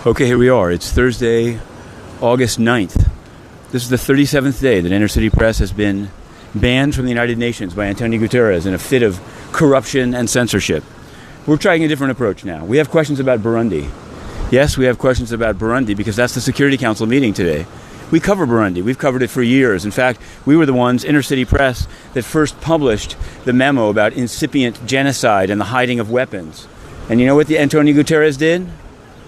Okay, here we are. It's Thursday, August 9th. This is the 37th day that inner-city press has been banned from the United Nations by Antonio Guterres in a fit of corruption and censorship. We're trying a different approach now. We have questions about Burundi. Yes, we have questions about Burundi because that's the Security Council meeting today. We cover Burundi. We've covered it for years. In fact, we were the ones, inner-city press, that first published the memo about incipient genocide and the hiding of weapons. And you know what Antonio Guterres did?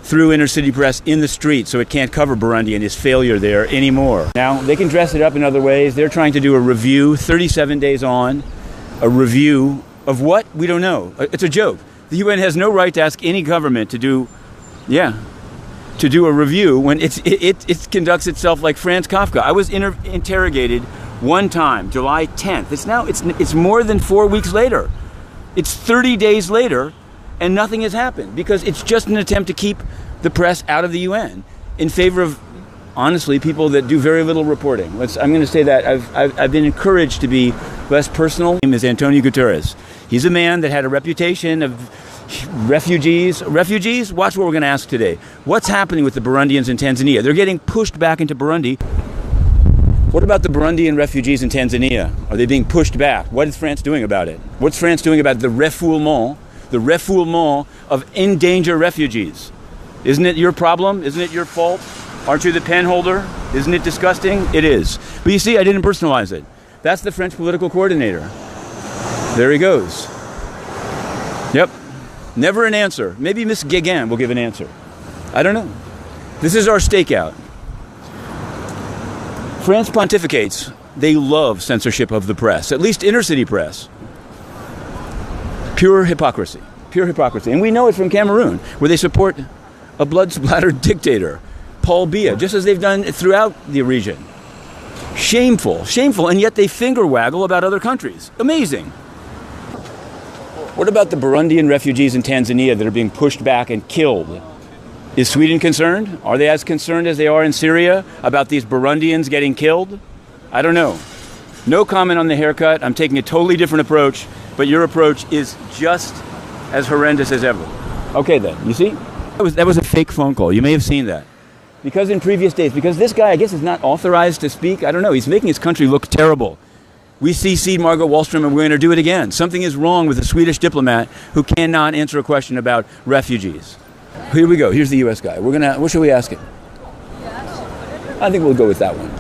Threw inner-city press in the street so it can't cover Burundi and his failure there anymore. Now, they can dress it up in other ways. They're trying to do a review, 37 days on, a review of what? We don't know. It's a joke. The UN has no right to ask any government to do a review when it conducts itself like Franz Kafka. I was interrogated one time, July 10th. It's more than 4 weeks later. It's 30 days later, and nothing has happened because it's just an attempt to keep the press out of the UN in favor of, honestly, people that do very little reporting. I'm going to say that I've been encouraged to be less personal. His name is Antonio Guterres. He's a man that had a reputation of refugees. Refugees? Watch what we're going to ask today. What's happening with the Burundians in Tanzania? They're getting pushed back into Burundi. What about the Burundian refugees in Tanzania? Are they being pushed back? What is France doing about it? What's France doing about the refoulement of endangered refugees? Isn't it your problem? Isn't it your fault? Aren't you the pen holder? Isn't it disgusting? It is. But you see, I didn't personalize it. That's the French political coordinator. There he goes. Yep. Never an answer. Maybe Miss Gueguen will give an answer. I don't know. This is our stakeout. France pontificates. They love censorship of the press, at least inner-city press. Pure hypocrisy. Pure hypocrisy. And we know it from Cameroon, where they support a blood-splattered dictator, Paul Biya, just as they've done throughout the region. Shameful. Shameful. And yet they finger-waggle about other countries. Amazing. What about the Burundian refugees in Tanzania that are being pushed back and killed? Is Sweden concerned? Are they as concerned as they are in Syria about these Burundians getting killed? I don't know. No comment on the haircut. I'm taking a totally different approach, but your approach is just as horrendous as ever. Okay then, you see? That was a fake phone call. You may have seen that. Because in previous days, because this guy, I guess, is not authorized to speak. I don't know. He's making his country look terrible. We CC'd Margot Wallström and we're going to do it again. Something is wrong with a Swedish diplomat who cannot answer a question about refugees. Here we go. Here's the U.S. guy. What should we ask him? I think we'll go with that one.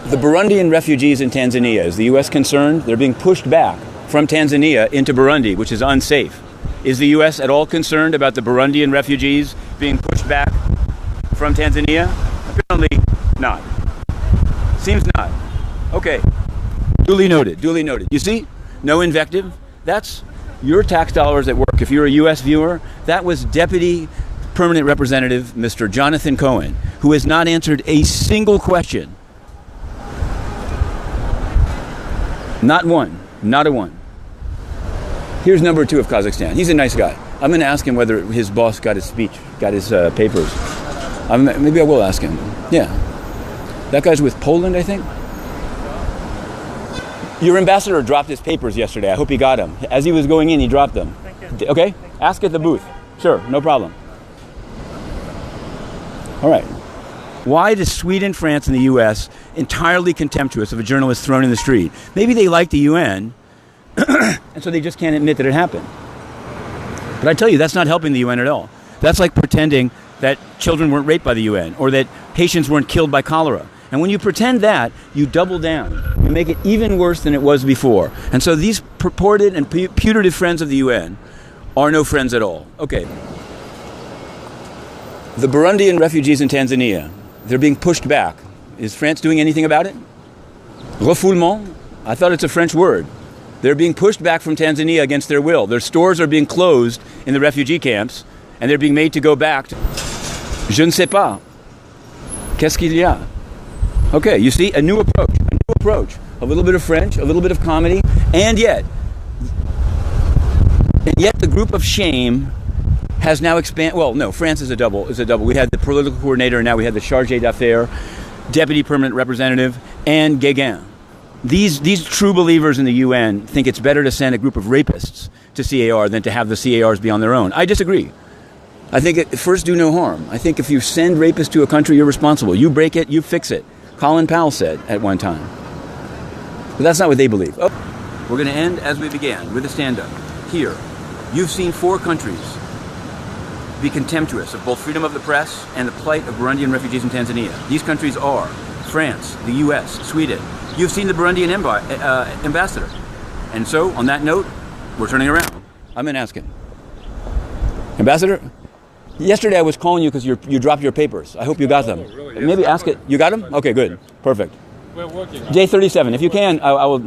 The Burundian refugees in Tanzania, is the U.S. concerned? They're being pushed back from Tanzania into Burundi, which is unsafe. Is the U.S. at all concerned about the Burundian refugees being pushed back from Tanzania? Apparently not. Seems not. Okay. Duly noted. Duly noted. You see? No invective. That's your tax dollars at work. If you're a U.S. viewer, that was Deputy Permanent Representative Mr. Jonathan Cohen, who has not answered a single question. Not one. Not a one. Here's number 2 of Kazakhstan. He's a nice guy. I'm going to ask him whether his boss got his speech, got his papers. Maybe I will ask him. Yeah. That guy's with Poland, I think. Your ambassador dropped his papers yesterday. I hope he got them. As he was going in, he dropped them. Thank you. Okay? Ask at the booth. Sure, no problem. All right. Why does Sweden, France, and the U.S. entirely contemptuous of a journalist thrown in the street? Maybe they like the UN, and so they just can't admit that it happened. But I tell you, that's not helping the UN at all. That's like pretending that children weren't raped by the UN or that Haitians weren't killed by cholera. And when you pretend that, you double down. You make it even worse than it was before. And so these purported and putative friends of the UN are no friends at all. Okay. The Burundian refugees in Tanzania, they're being pushed back. Is France doing anything about it? Refoulement? I thought it's a French word. They're being pushed back from Tanzania against their will. Their stores are being closed in the refugee camps, and they're being made to go back to... Je ne sais pas. Qu'est-ce qu'il y a? Okay, you see, a new approach. A little bit of French, a little bit of comedy, and yet the group of shame has now expanded. Well, no, France is a double. We had the political coordinator, and now we had the chargé d'affaires, deputy permanent representative, Anne Gueguen. These true believers in the UN think it's better to send a group of rapists to CAR than to have the CARs be on their own. I disagree. I think first do no harm. I think if you send rapists to a country, you're responsible. You break it, you fix it. Colin Powell said at one time. But that's not what they believe. Oh. We're going to end as we began, with a stand-up. Here, you've seen 4 countries be contemptuous of both freedom of the press and the plight of Burundian refugees in Tanzania. These countries are France, the US, Sweden. You've seen the Burundian ambassador. And so, on that note, we're turning around. I'm going to ask him. Ambassador, yesterday I was calling you because you dropped your papers. I hope you got them. Really? Maybe ask it. You got them? Okay, good. Perfect. We're working on it. J37, if you can, I will...